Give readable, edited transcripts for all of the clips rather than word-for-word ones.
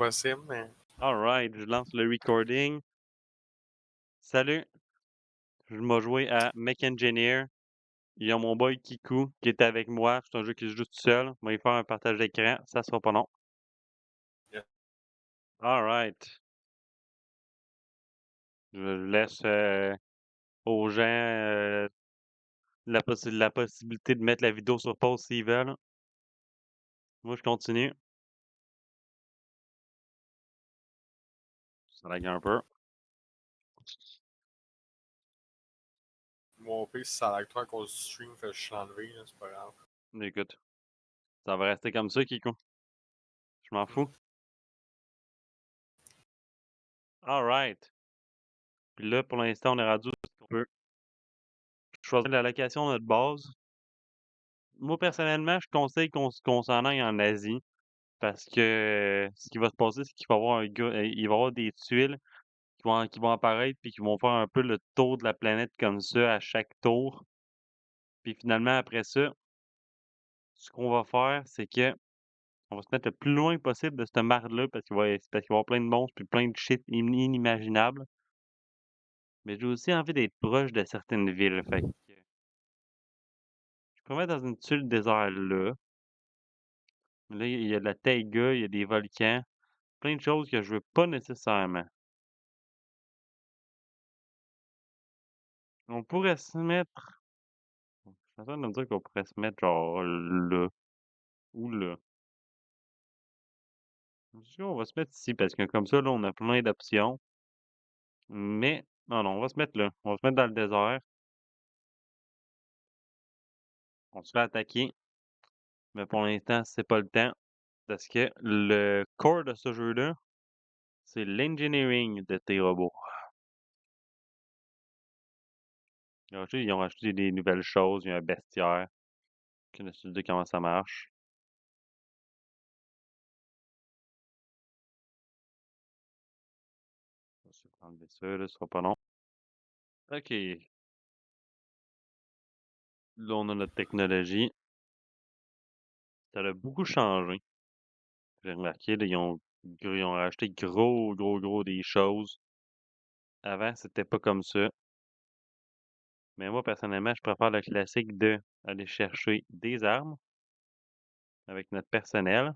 possible, mais Alright, je lance le recording. Salut, je m'ai joué à Mech Engineer. Il y a mon boy Kiku qui est avec moi. C'est un jeu qui se joue tout seul. On va y faire un partage d'écran. Ça sera pas long. Yeah. Alright. Je laisse aux gens la possibilité de mettre la vidéo sur pause s'ils veulent. Moi, je continue. Ça lag un peu. mon pire, si ça lag trop à cause du stream, fait que je suis enlevé, là, c'est pas grave. Écoute, ça va rester comme ça, Kiku. Je m'en fous. Alright. Puis là, pour l'instant, on est rendu où on peut choisir la location de notre base. Moi, personnellement, je conseille qu'on s'en aille en Asie parce que ce qui va se passer, c'est qu'il va y avoir il va y avoir des tuiles qui vont apparaître puis qui vont faire un peu le tour de la planète comme ça à chaque tour. Puis finalement, après ça, ce qu'on va faire, c'est que on va se mettre le plus loin possible de cette marde-là parce qu'il va y avoir plein de monstres puis plein de shit inimaginable. Mais j'ai aussi envie d'être proche de certaines villes. Fait que je pourrais mettre dans une tuile désert là. Là, il y a de la taïga, il y a des volcans. Plein de choses que je veux pas nécessairement. On pourrait se mettre je suis en train de me dire qu'on pourrait se mettre genre là ou là. Je me suis dit: «On va se mettre ici» parce que comme ça, là, on a plein d'options. Mais non, non, on va se mettre là. On va se mettre dans le désert. On se fait attaquer, mais pour l'instant, c'est pas le temps parce que le core de ce jeu-là, c'est l'engineering de tes robots. Ils ont rajouté des nouvelles choses, il y a un bestiaire. Aucune idée comment ça marche. On va essayer d'enlever ça, là, ce sera pas long. OK. Là, on a notre technologie. Ça a beaucoup changé. J'ai remarqué, là, ils ont rajouté gros des choses. Avant, c'était pas comme ça. Mais moi, personnellement, je préfère le classique de aller chercher des armes avec notre personnel,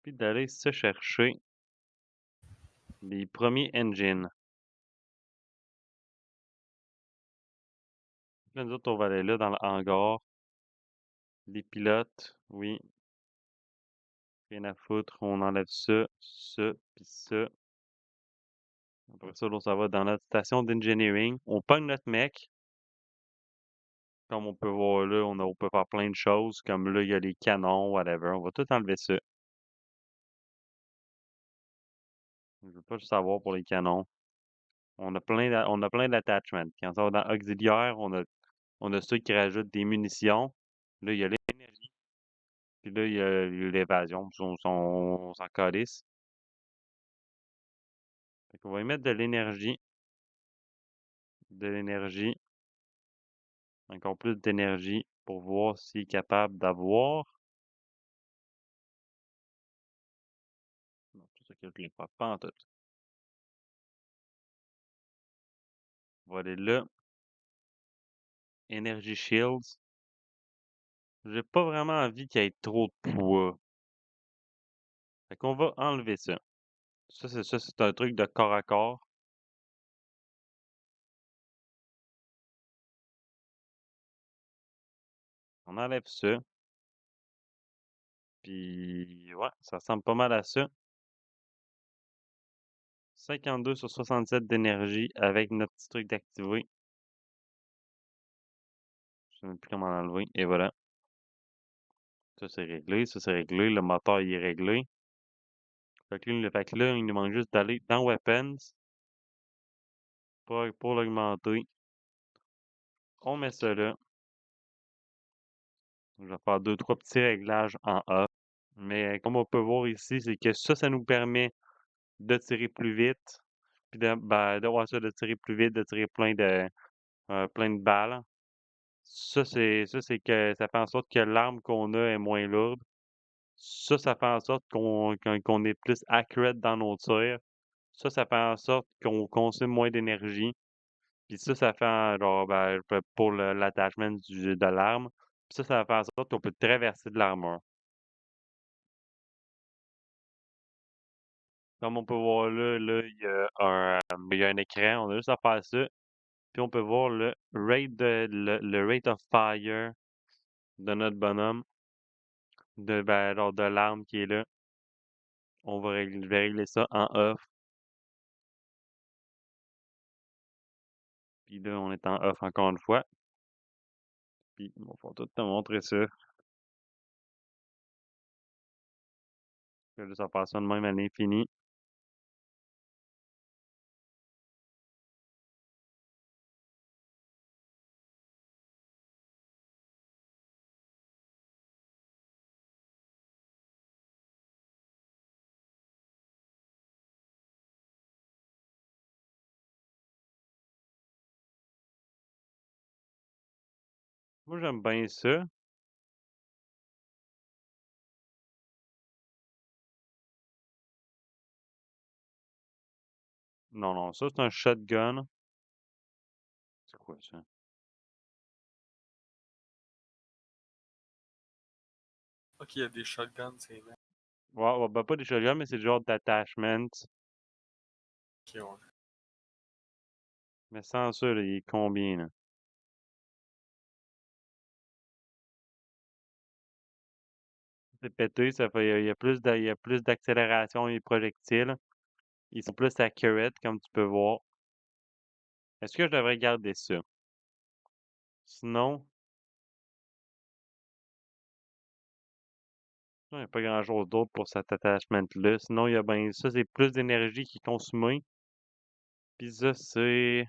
puis d'aller se chercher les premiers engines. Là, nous autres, on va aller là dans le hangar. Les pilotes, oui, rien à foutre. On enlève ça, puis ça. Après ça, là, on s'en va dans notre station d'engineering. On pogne notre mec. Comme on peut voir là, on peut faire plein de choses. Comme là, il y a les canons, whatever. On va tout enlever ça. Je veux pas le savoir pour les canons. On a plein d'attachments. Quand on va dans auxiliaire, on a ceux qui rajoutent des munitions. Là, il y a l'énergie. Puis là, il y a l'évasion. On s'en calisse. Fait qu'on va y mettre de l'énergie. De l'énergie. Encore plus d'énergie pour voir s'il est capable d'avoir. Non, tout ça calcule pas en tout. On va aller là. Energy Shields. J'ai pas vraiment envie qu'il y ait trop de poids. Fait qu'on va enlever ça. Ça, c'est un truc de corps à corps. On enlève ça. Puis ouais, ça ressemble pas mal à ça. 52 sur 67 d'énergie avec notre petit truc d'activer. Je sais même plus comment l'enlever. Et voilà. Ça c'est réglé, ça c'est réglé. Le moteur il est réglé. Fait que là, il nous manque juste d'aller dans Weapons pour l'augmenter. On met ça là. Je vais faire deux, trois petits réglages en A. Mais comme on peut voir ici, c'est que ça nous permet de tirer plus vite. Puis ouais, ça, de tirer plus vite, de tirer plein de balles. Ça, c'est que ça fait en sorte que l'arme qu'on a est moins lourde. Ça fait en sorte qu'on est plus accurate dans nos tirs. Ça fait en sorte qu'on consomme moins d'énergie. Puis ça fait genre, ben, pour l'attachement de l'arme. Puis ça fait en sorte qu'on peut traverser de l'armure. Comme on peut voir là, il y a un écran, on a juste à faire ça. Puis on peut voir le rate of fire de notre bonhomme, genre de l'arme qui est là. Je vais régler ça en off. Puis là, on est en off encore une fois. Puis on va tout te montrer ça. Je vais juste en faire ça de même à l'infini. Moi, j'aime bien ça. Non, non, ça, c'est un shotgun. C'est quoi ça? Ok, il y a des shotguns, c'est net. Ouais, ouais, ben pas des shotguns, mais c'est le genre d'attachment. Ok, ouais. Mais sans ça, là, il est combien, là? C'est pété, ça fait, il y a plus d'accélération et projectiles. Ils sont plus accurate, comme tu peux voir. Est-ce que je devrais garder ça? Sinon, il n'y a pas grand-chose d'autre pour cet attachment-là. Sinon, il y a ben ça, c'est plus d'énergie qui est consommée. Puis ça, c'est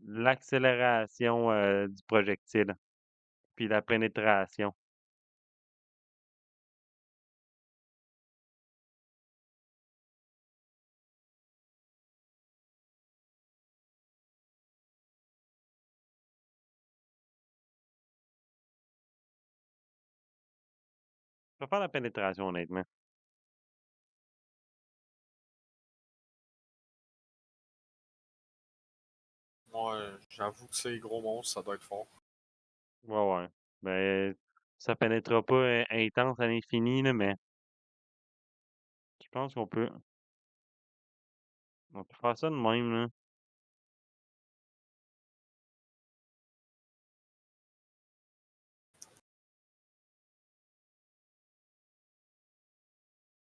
l'accélération du projectile. Puis la pénétration. Je vais faire la pénétration, honnêtement. Moi, j'avoue que ces gros monstres, ça doit être fort. Ouais, ouais. Ben, ça pénétrera pas intense à l'infini, là, mais je pense on peut faire ça de même, là.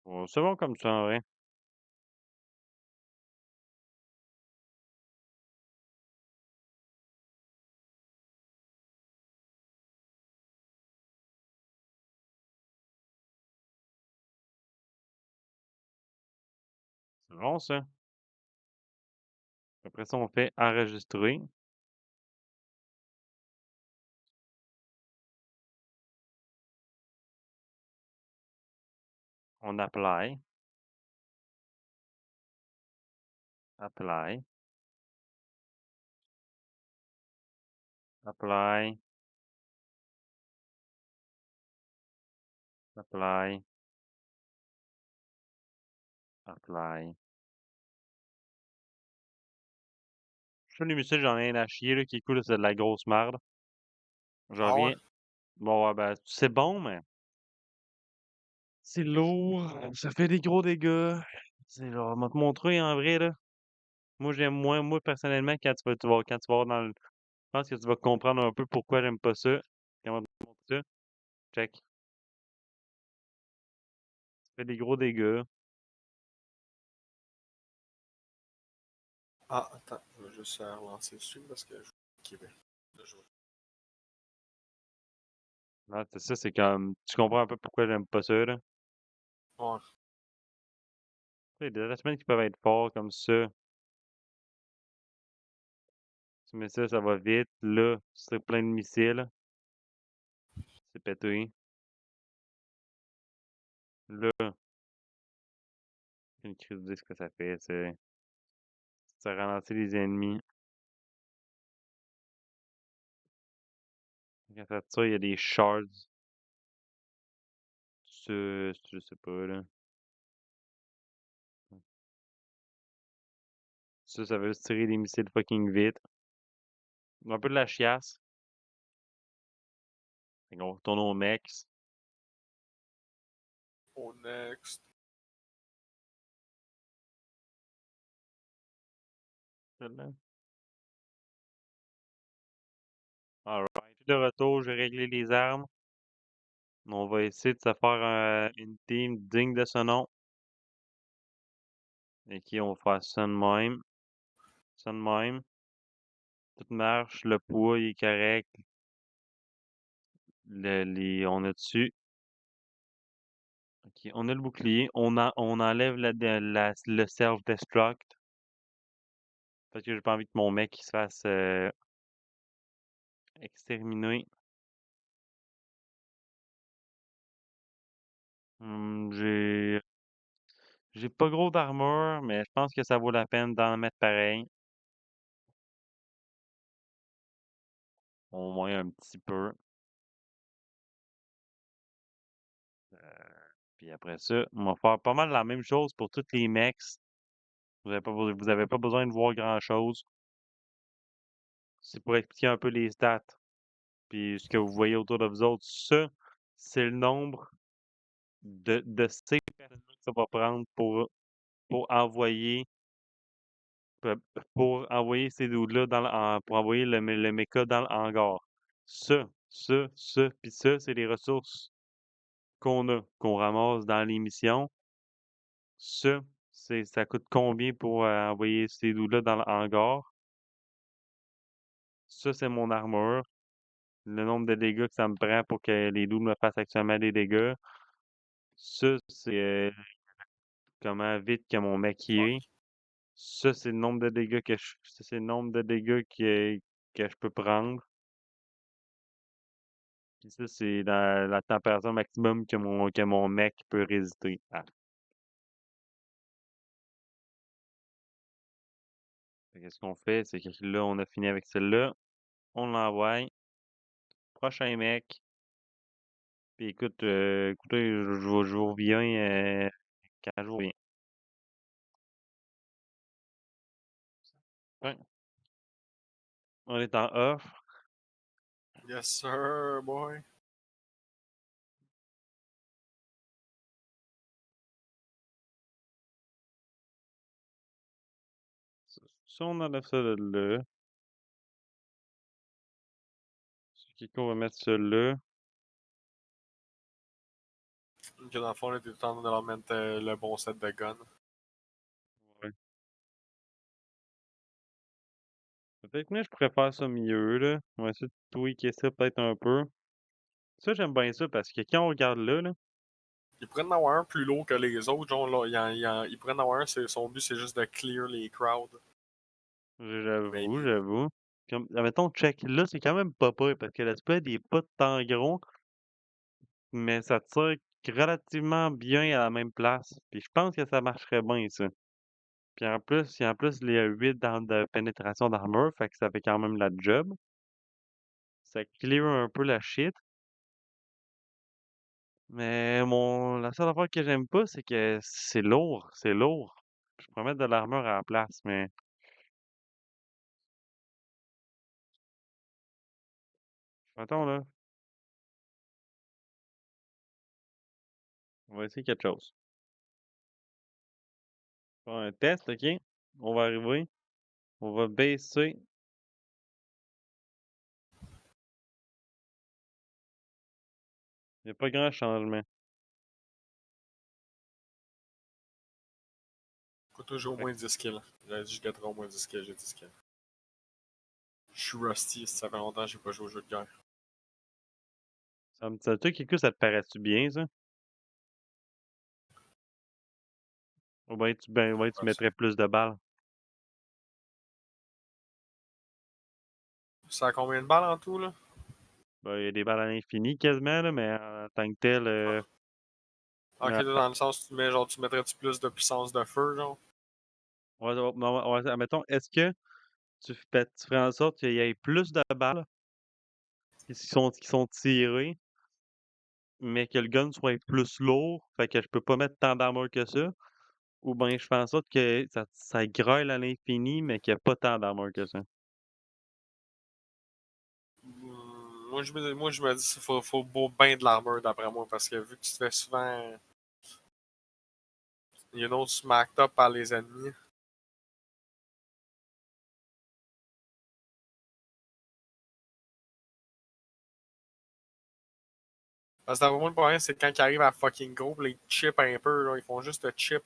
Ouais, c'est bon comme ça, en vrai. C'est bon, ça. Après ça, on fait enregistrer. On apply. Apply. Apply. Apply. Apply. Je fais les j'en ai rien à chier, là, qui est cool, c'est de la grosse merde. Je Ah ouais? reviens. Bon, ouais, ben, c'est bon, mais c'est lourd. Ça fait des gros dégâts. C'est genre, on va te montrer en vrai, là. Moi, j'aime moins, moi, personnellement, quand tu vas voir dans le. Je pense que tu vas comprendre un peu pourquoi j'aime pas ça. Comment te montrer ça? Check. Ça fait des gros dégâts. Ah, attends, je vais juste relancer dessus parce que je. Ok, ben, là, je vais. Ouais, c'est ça, c'est comme. Tu comprends un peu pourquoi j'aime pas ça, là. Ouais. Tu sais, des attachements qui peuvent être forts comme ça. Tu mets ça, ça va vite. Là, c'est plein de missiles. C'est pété. Là, une crise de ce que ça fait, c'est. Ça ralentit les ennemis. Quand ça tire, il y a des shards. je sais pas, là. Ça veut se tirer des missiles fucking vite. Un peu de la chiasse. Fait qu'on retourne au Mex. Au next. Celle-là. Alright. De retour, j'ai réglé les armes. On va essayer de se faire une team digne de ce nom. Et qui on va faire ça de même. Ça de même. Tout marche. Le poids il est correct. On a dessus. Ok, on a le bouclier. On enlève le self-destruct. Parce que j'ai pas envie que mon mec il se fasse exterminer. J'ai pas gros d'armure, mais je pense que ça vaut la peine d'en mettre pareil. Au moins un petit peu. Puis après ça, on va faire pas mal la même chose pour toutes les mechs. Vous avez pas besoin de voir grand-chose. C'est pour expliquer un peu les stats. Puis ce que vous voyez autour de vous autres, ça, c'est le nombre de ces personnes que ça va prendre pour envoyer Pe pour envoyer ces dudes-là pour envoyer le mecha dans le hangar. Puis ça, c'est les ressources qu'on ramasse dans les missions. Ça, ça coûte combien pour envoyer ces dudes-là dans le hangar. Ça, c'est mon armure. Le nombre de dégâts que ça me prend pour que les dudes me fassent actuellement des dégâts. Ça, c'est comment vite que mon mec y est. Fuck. Ça, c'est le nombre de dégâts ça, c'est le nombre de dégâts que je peux prendre. Puis ça, c'est la température maximum que mon mec peut résister à. Fait que ce qu'on fait, c'est que là, on a fini avec celle-là. On l'envoie. Prochain mec. Puis écoute, écoutez, je vous reviens quand je vous reviens. Ouais. On est en off. Yes, sir, boy. Ça, on enlève ça de là. C'est qu'on va mettre ça là. Ok, dans le fond, on était tout en train de leur mettre le bon set de guns. Ouais. Peut-être que moi, je pourrais faire ça mieux, là. On va essayer de tweaker ça peut-être un peu. Ça, j'aime bien ça parce que quand on regarde là, Il pourrait en avoir un plus lourd que les autres. Genre, là, il pourrait en avoir un, son but, c'est juste de clear les crowds. j'avoue, Maybe. j'avoue. Comme, admettons, check. Là, c'est quand même pas pire parce que le spread il est pas tant gros, mais ça tire relativement bien à la même place. Puis je pense que ça marcherait bien, ça. Puis en plus, il y a 8 dans de pénétration d'armure, fait que ça fait quand même la job. Ça clear un peu la shit. Mais la seule affaire que j'aime pas, c'est que c'est lourd, c'est lourd. Je pourrais mettre de l'armure à la place, mais attends là, on va essayer quelque chose. Faire un test, ok? On va arriver. On va baisser. Il n'y a pas grand changement. Écoute, j'ai au Fait que moins 10 kills. J'avais dit que je gâterais au moins 10 kills, j'ai 10 kills. Je suis rusty, ça fait longtemps que j'ai pas joué au jeu de guerre. toi, Kiku, ça te paraît-tu bien, ça? Ou bien tu Ouais, ça. mettrais plus de balles? Ça a combien de balles en tout, là? Ben, il y a des balles à l'infini quasiment, là, mais en tant que tel, Ah. Ok, euh, dans le sens, tu mets, genre, tu mettrais-tu plus de puissance de feu, genre? admettons, est-ce que tu ferais en sorte qu'il y ait plus de balles qui sont tirées mais que le gun soit plus lourd, fait que je peux pas mettre tant d'armure que ça, ou ben je fais en sorte que ça grouille à l'infini, mais qu'il y a pas tant d'armure que ça. Moi, je me dis qu'il faut bien de l'armure d'après moi, parce que vu que tu te fais souvent, you know, smacked up par les ennemis. Parce que d'après moi, le problème, c'est quand ils arrivent à fucking go, pis là, ils chip un peu, là, ils font juste te J'avoue,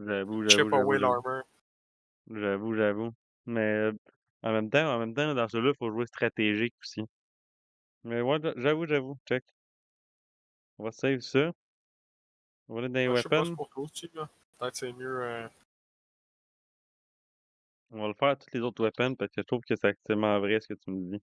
j'avoue, chip j'avoue, away j'avoue. l'armor. J'avoue, j'avoue. Mais en même temps, dans ce jeu-là, faut jouer stratégique aussi. Mais ouais, j'avoue, check. On va save ça. On va aller dans les Ben, je sais pas, c'est weapons. pour toi aussi, là. Peut-être c'est mieux. On va le faire à toutes les autres weapons parce que je trouve que c'est actuellement vrai ce que tu me dis.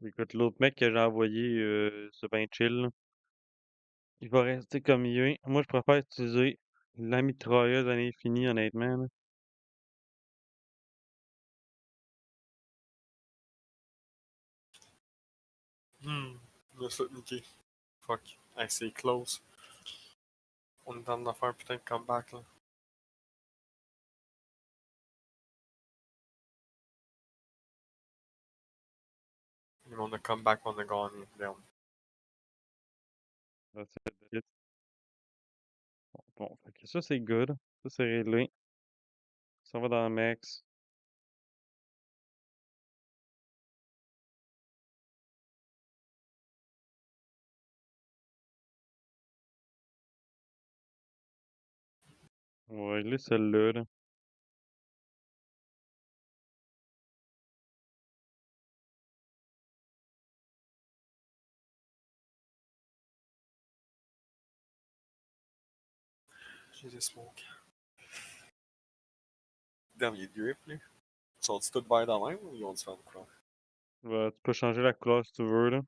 Écoute, l'autre mec que j'ai envoyé, c'est ben chill, là. Il va rester comme il est. Moi, je préfère utiliser la mitrailleuse à l'infini, honnêtement, là. Je me suis fait niquer. Fuck. Hey, c'est close. On est en train de faire un putain de comeback, là. Mais on a comeback, on a gagné. Damn. That's it. Bon, fait que ça, c'est good. Ça, c'est réglé. Ça va dans Max. On va régler celle-là, là. J'ai des smokes. Damn, il est drip, lui. Sont-ils tous verts dans même ou ils ont différentes couleurs? Tu peux changer la couleur si tu veux, là.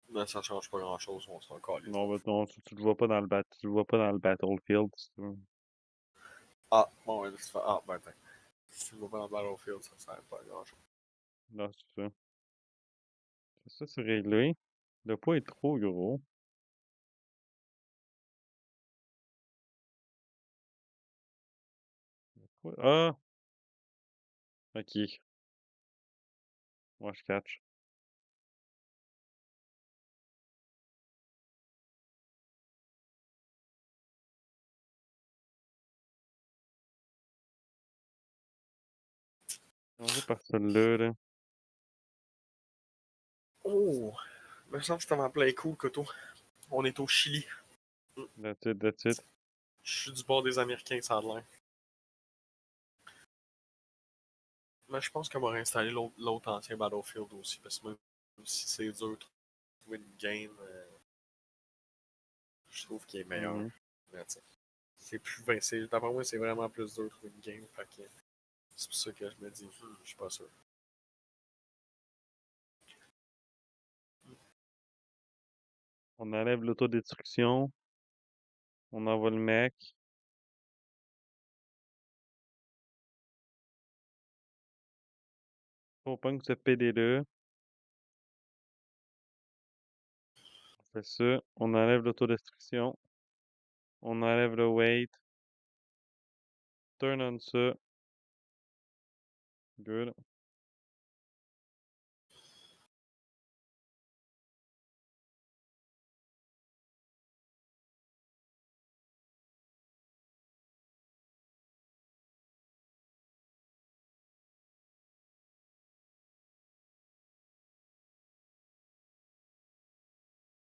Mais ça change pas grand-chose, on s'en calisse. Non, non, tu le vois pas dans le tu le vois pas dans le battlefield, si tu veux. Ah, bon, ouais, c'est ah, ben, attends. Si tu le vois pas dans Battlefield, ça sert pas à grand-chose. Non, c'est ça. Ça, c'est réglé. Le poids est trop gros. Ah! Ok. Moi, je catch. Changer par celle-là, là. Oh! Me semble que c'était ma play cool, Koto. On est au Chili. That's it, that's it. Je suis du bord des Américains, ça a l'air. Mais je pense qu'on va réinstaller l'autre ancien Battlefield aussi, parce que même si c'est dur de trouver une game, je trouve qu'il est meilleur. Mhm. Mais tu sais, c'est plus. D'après moi, c'est vraiment plus dur de trouver une game. Fait que c'est pour ça que je me dis, je suis pas sûr. On enlève l'autodestruction. On envoie le mec. On pogne ce PD-là. On fait ça. On enlève l'autodestruction. On enlève le weight. Turn on ça. Good.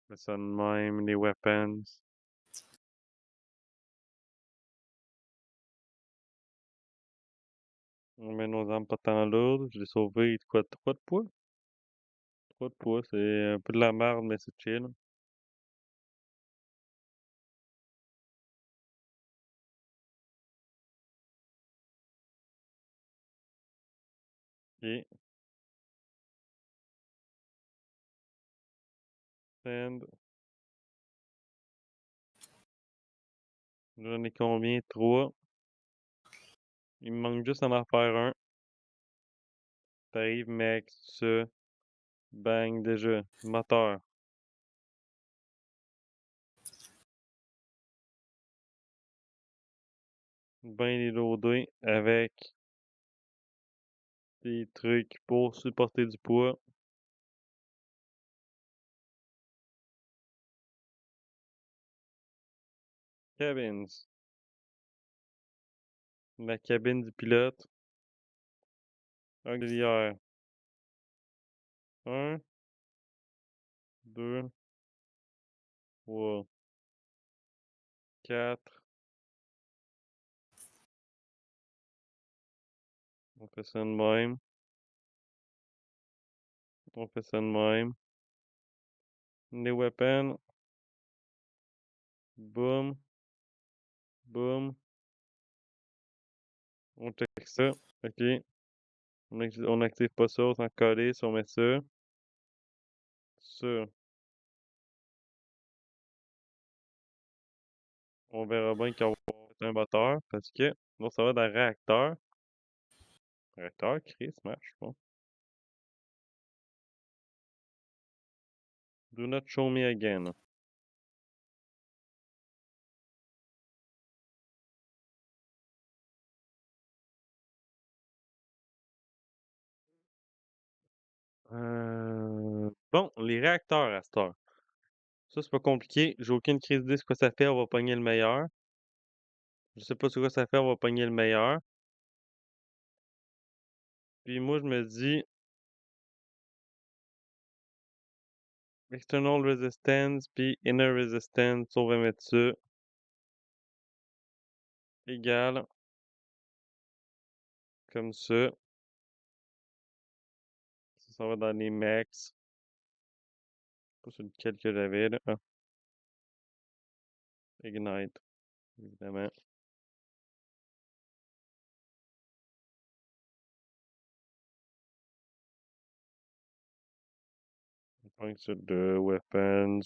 Fais ça de même, les weapons. On met nos armes pas tant lourdes. Je l'ai sauvé, quoi, 3 de poids? Pas de poids, c'est un peu de la merde, mais c'est chill. OK. Send. J'en ai combien? 3. Il me manque juste en faire un. T'arrives, mec, ça. Bang, déjà. Moteur. Ben loadé avec des trucs pour supporter du poids. Cabins. La cabine du pilote. Auxiliaire. 1, 2, 3, 4. On fait ça de même. On fait ça de même. Les weapons. Boum. Boum. On check ça. OK. On active pas ça, on s'en coller, si on met ça. Ça. On verra bien qu'on va mettre un moteur parce que non, ça va dans le réacteur. Réacteur, Chris, marche pas. Do not show me again. Bon, les réacteurs à cette heure. Ça, c'est pas compliqué. J'ai aucune crise d'idée ce que ça fait. On va pogner le meilleur. Je sais pas ce que ça fait. On va pogner le meilleur. Puis moi, je me dis external resistance puis inner resistance. On va mettre ça égal comme ça. Ça va dans les max. Pas sur lequel que j'avais là. Ah, ignite, évidemment. Point sur de weapons.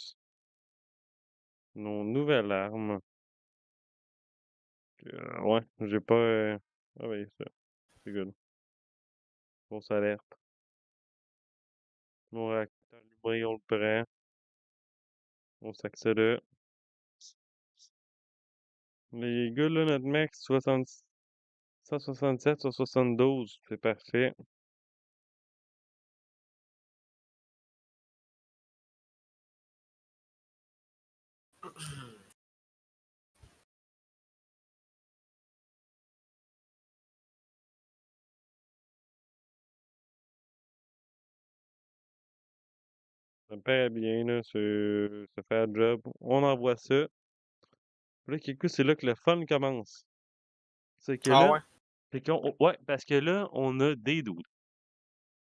Nos nouvelles armes. Ouais, j'ai pas. Ah oui, ça. C'est good. Grosse alerte. Mon réacteur allumé, on le prend. On s'accélère. Les gars, là, notre max, 60, 167 sur 72. C'est parfait. Ça me paraît bien, là. Ça fait un job. On envoie ça. Là, Kikou, c'est là que le fun commence. C'est que Ah là, ouais? ouais, parce que là, on a des doutes.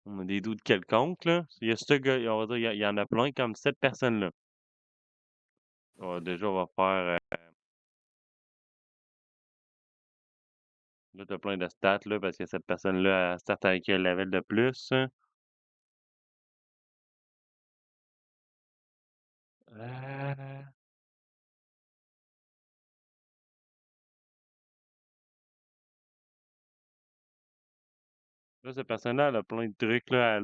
On a des doutes quelconques, là. Il y a ce gars, on va dire, il y en a plein comme cette personne-là. Déjà, on va faire. Là, t'as plein de stats, là, parce que cette personne-là, elle start avec un level de plus, hein. Euh, Là, cette personne-là, elle a plein de trucs, là.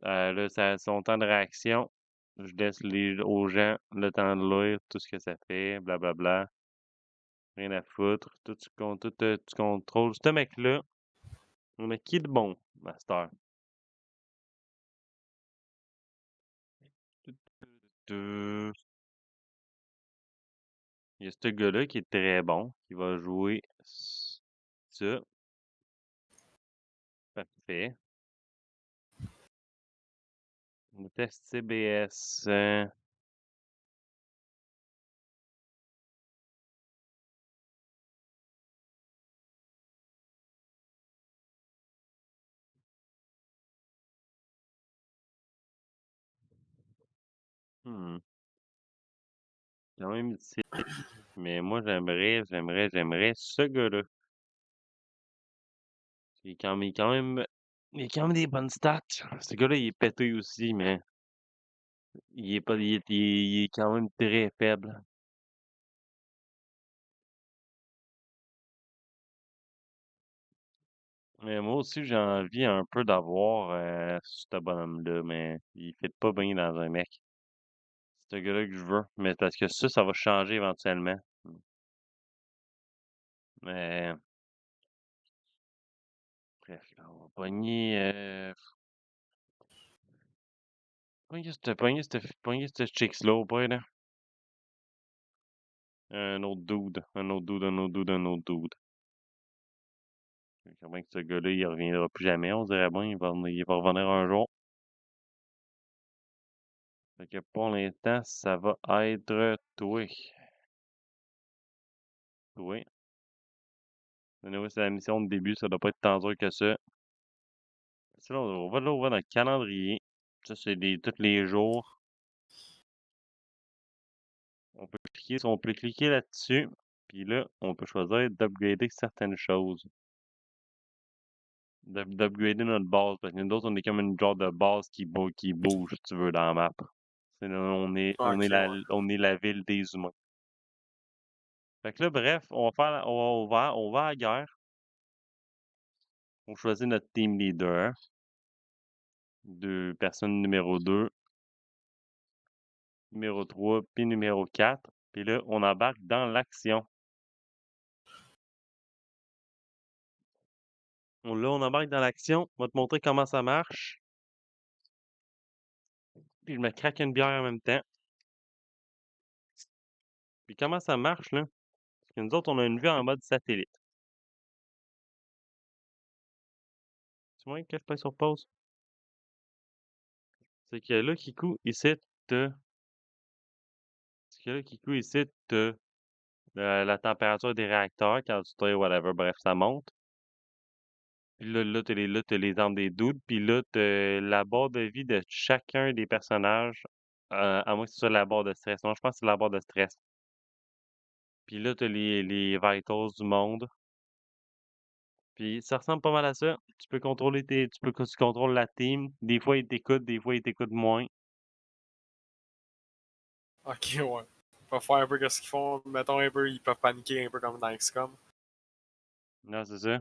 Elle a son temps de réaction. Je laisse aux gens le temps de lire tout ce que ça fait, blablabla. Rien à foutre. Tout, tu contrôles. Ce mec-là, on a qui de bon, Master? Il y a ce gars-là qui est très bon, qui va jouer ça. Parfait. Le test CBS. Hmm. Quand même difficile. Mais moi, j'aimerais ce gars-là. Il a quand même des bonnes stats. Ce gars-là, il est pété aussi, mais il est pas, il est quand même très faible. Mais moi aussi, j'ai envie un peu d'avoir ce bonhomme-là, mais il fait pas bien dans un mec. C'est ce gars-là que je veux. Mais parce que ça va changer éventuellement. Mais bref, là, on va pogner ce chicks-là au pire, là. Un autre dude, un autre dude, un autre dude, un autre dude. J'aimerais bien que ce gars-là, il reviendra plus jamais, on dirait bien, il va revenir un jour. Fait que pour l'instant, ça va être toi. Toi. Anyway, c'est la mission de début, ça doit pas être tant dur que ça. C'est là, on va dans le calendrier. Ça, c'est tous les jours. On peut cliquer là-dessus. Puis là, on peut choisir d'upgrader certaines choses. D'upgrader notre base. Parce que nous autres, on est comme une genre de base qui bouge, si tu veux, dans la map. Ok, ouais. On est la ville des humains. Fait que là, bref, on va à la guerre. On choisit notre team leader. Personne numéro 2, numéro 3, puis numéro 4. Puis là, on embarque dans l'action. On embarque dans l'action. On va te montrer comment ça marche. Puis je me craque une bière en même temps. Puis comment ça marche, là? Parce que nous autres, on a une vue en mode satellite. Tu vois que je passe sur pause? C'est que là, Kikou, ici, t'as... C'est que là, Kikou, ici, t'as la température des réacteurs, quand tu tires, whatever, bref, ça monte. Puis là, t'as les armes des dudes. Puis là, t'as la barre de vie de chacun des personnages. À moins que ce soit la barre de stress. Non, je pense que c'est la barre de stress. Puis là, t'as les vitals du monde. Puis ça ressemble pas mal à ça. Tu contrôles la team. Des fois, ils t'écoutent, des fois, ils t'écoutent moins. Ok, ouais. Ils peuvent faire un peu ce qu'ils font. Mettons un peu, ils peuvent paniquer un peu comme dans XCOM. Non, c'est ça.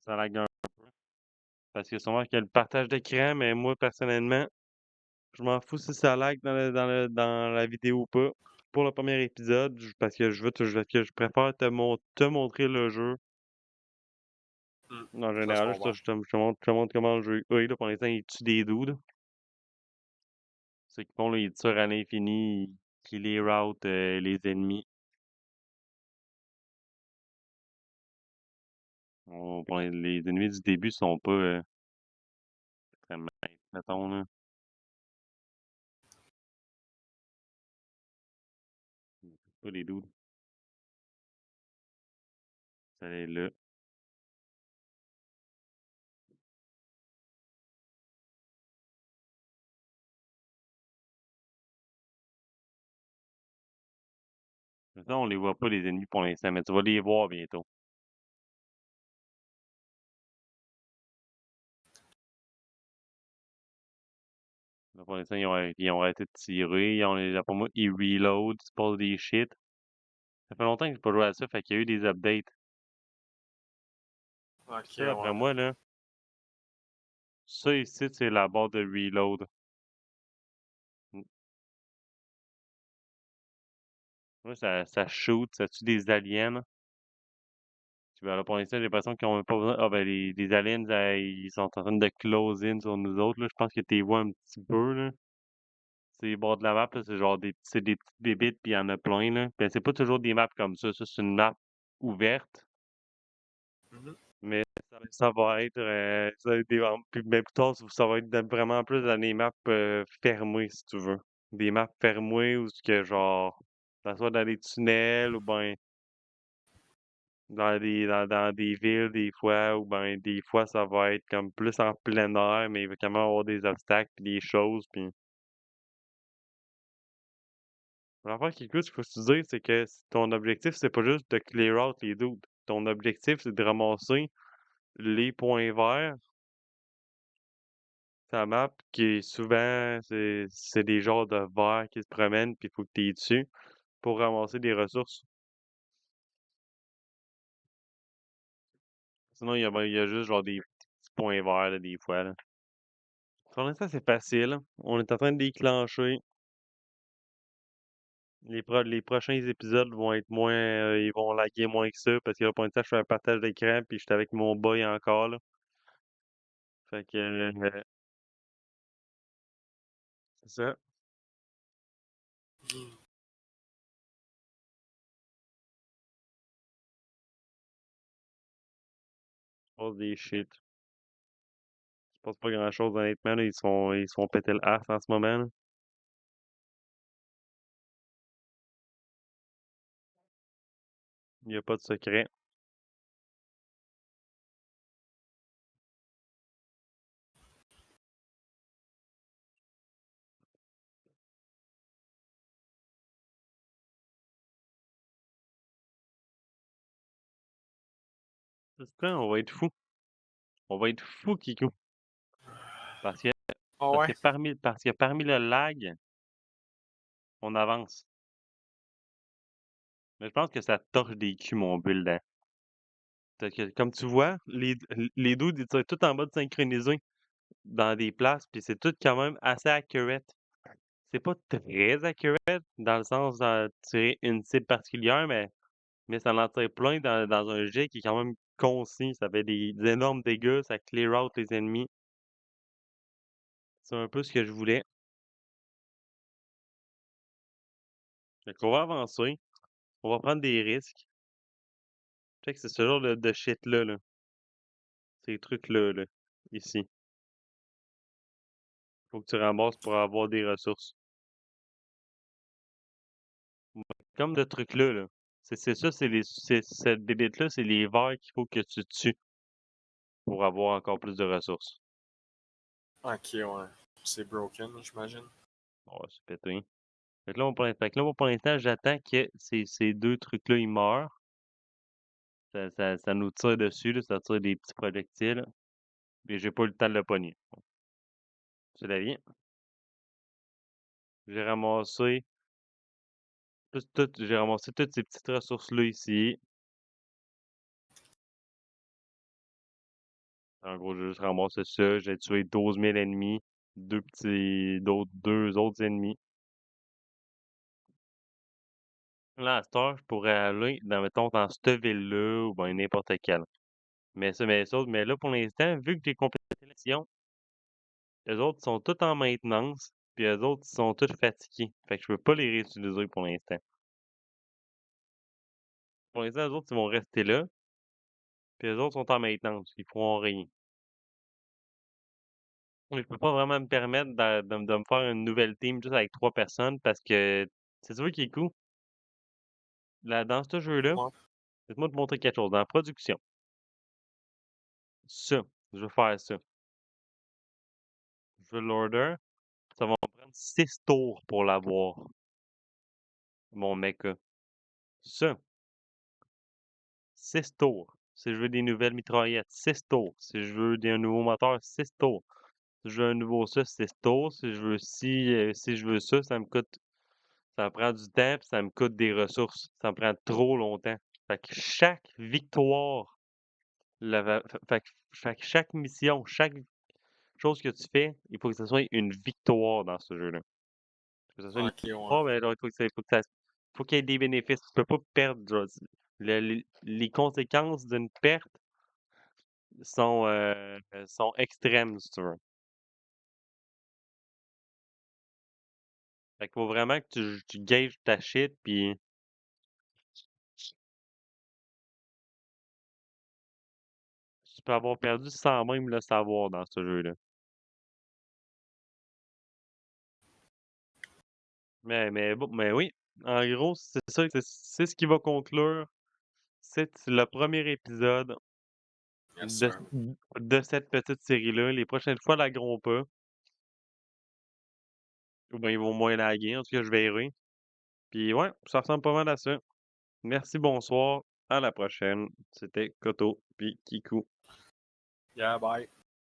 Ça lag un peu. Parce que sûrement qu'il y a le partage d'écran, mais moi, personnellement, je m'en fous si ça lag dans la vidéo ou pas. Pour le premier épisode, parce que je préfère te montrer le jeu. En Ça se général, comprend. je te montre comment le jeu. Oui, là, pour l'instant, il tue des dudes. C'est qu'ils font, là, ils tirent à l'infini, ils les route les ennemis. Les ennemis du début sont pas très minces, mettons, là. Pas les dudes. Ça est là. Maintenant, on les voit pas, les ennemis, pour l'instant, mais tu vas les voir bientôt. Là, pour l'instant, ils ont arrêté de tirer. Pour moi, ils reload, ils se passent des shit. Ça fait longtemps que j'ai pas joué à ça, fait qu'il y a eu des updates. Ok, Ça, d'après ouais. moi, là, ça ici, c'est la barre de reload. Mm. Moi, ça shoot, ça tue des aliens. Puis ben là, pour l'instant, j'ai l'impression qu'ils ont pas besoin. Ah ben les aliens, ils sont en train de close in sur nous autres, là. Je pense que tu les vois un petit peu, là. C'est les bords de la map, là, c'est genre c'est des petites bébites, puis il y en a plein, là. Ben, c'est pas toujours des maps comme ça. Ça, c'est une map ouverte. Mhm. Mais ça va être ça va être mais plus tard, ça va être vraiment plus dans des maps fermées, si tu veux. Des maps fermées où ce que genre ça soit dans des tunnels ou ben dans des villes des fois, ou ben des fois ça va être comme plus en plein air, mais il va quand même avoir des obstacles pis des choses, puis l'affaire qui est cool, ce qu'il faut se dire, c'est que ton objectif, c'est pas juste de clear out les dudes. Ton objectif, c'est de ramasser les points verts sa map, qui est souvent, c'est des genres de vers qui se promènent, puis il faut que tu es dessus pour ramasser des ressources. Sinon, il y a juste genre des petits points verts, là, des fois, là. Pour l'instant, c'est facile. On est en train de déclencher. Les prochains épisodes vont être moins, ils vont laguer moins que ça, parce que là, pour l'instant, je fais un partage d'écran, puis j'étais avec mon boy encore, là. Fait que, c'est ça. Hmm. Je passe des shit. Je passe pas grand-chose, honnêtement, là. Ils sont péter le ass en ce moment, là. Il y a pas de secret. C'est ça, on va être fou. On va être fou, Kikou. Parce que, Ah ouais? parce que parmi le lag, on avance. Mais je pense que ça torche des culs, mon bulle, là. Fait que, comme tu vois, les dudes, ils tirent tout en mode synchronisé dans des places, puis c'est tout quand même assez accurate. C'est pas très accurate, dans le sens de tirer une cible particulière, mais ça en tire plein dans un jet qui est quand même concis. Ça fait des énormes dégâts, ça clear out les ennemis. C'est un peu ce que je voulais. Fait qu'on va avancer, on va prendre des risques. Fait que c'est ce genre de shit-là, là. Ces trucs-là, là, ici. Faut que tu ramasses pour avoir des ressources. Comme ce truc-là, là. C'est ça, cette bébête-là, c'est les vers qu'il faut que tu tues pour avoir encore plus de ressources. Ok, ouais. C'est broken, j'imagine. Ouais, c'est pété. Fait que là, moi, pour l'instant, j'attends que ces deux trucs-là, ils meurent. Ça nous tire dessus, là, ça tire des petits projectiles. Mais j'ai pas eu le temps de le pogner. C'est la vie. J'ai ramassé j'ai ramassé toutes ces petites ressources-là ici. En gros, j'ai juste ramassé ça. J'ai tué 12 000 ennemis. Deux autres ennemis. Là, à cette heure, je pourrais aller, mettons, dans cette ville-là ou ben n'importe quelle. Mais là, pour l'instant, vu que j'ai complété la mission, les autres sont tous en maintenance, puis les autres ils sont tous fatigués. Fait que je peux pas les réutiliser pour l'instant. Pour l'instant, les autres, ils vont rester là, puis les autres sont en maintenance. Ils feront rien. Je peux pas vraiment me permettre de me faire une nouvelle team juste avec 3 personnes parce que c'est ça qui est cool. Là, dans ce jeu-là, Ouais. laisse-moi te montrer quelque chose. Dans la production, ça, je veux faire ça. Je veux l'order. Ça va me prendre 6 tours pour l'avoir, mon mecha. Ça, 6 tours. Si je veux des nouvelles mitraillettes, 6 tours. Si je veux un nouveau moteur, 6 tours. Si je veux un nouveau ça, 6 tours. Si je veux ça, ça me prend du temps, puis ça me coûte des ressources. Ça me prend trop longtemps. Fait que chaque victoire, fait que chaque mission, chaque chose que tu fais, il faut que ce soit une victoire dans ce jeu-là. Que ce soit une Ok, ouais. victoire, ben là, faut qu'il y ait des bénéfices. Tu peux pas perdre. Genre, les conséquences d'une perte sont extrêmes, si tu veux. Fait qu'il faut vraiment que tu gages ta shit, puis tu peux avoir perdu sans même le savoir dans ce jeu-là. Mais oui, en gros, c'est ça, c'est ce qui va conclure C'est le premier épisode Yes, de sir. de cette petite série-là. Les prochaines fois, laggeront pas. Ou bien ils vont moins laguer, en tout cas, je verrai. Puis ouais, ça ressemble pas mal à ça. Merci, bonsoir, à la prochaine. C'était Koto puis Kiku. Yeah, bye.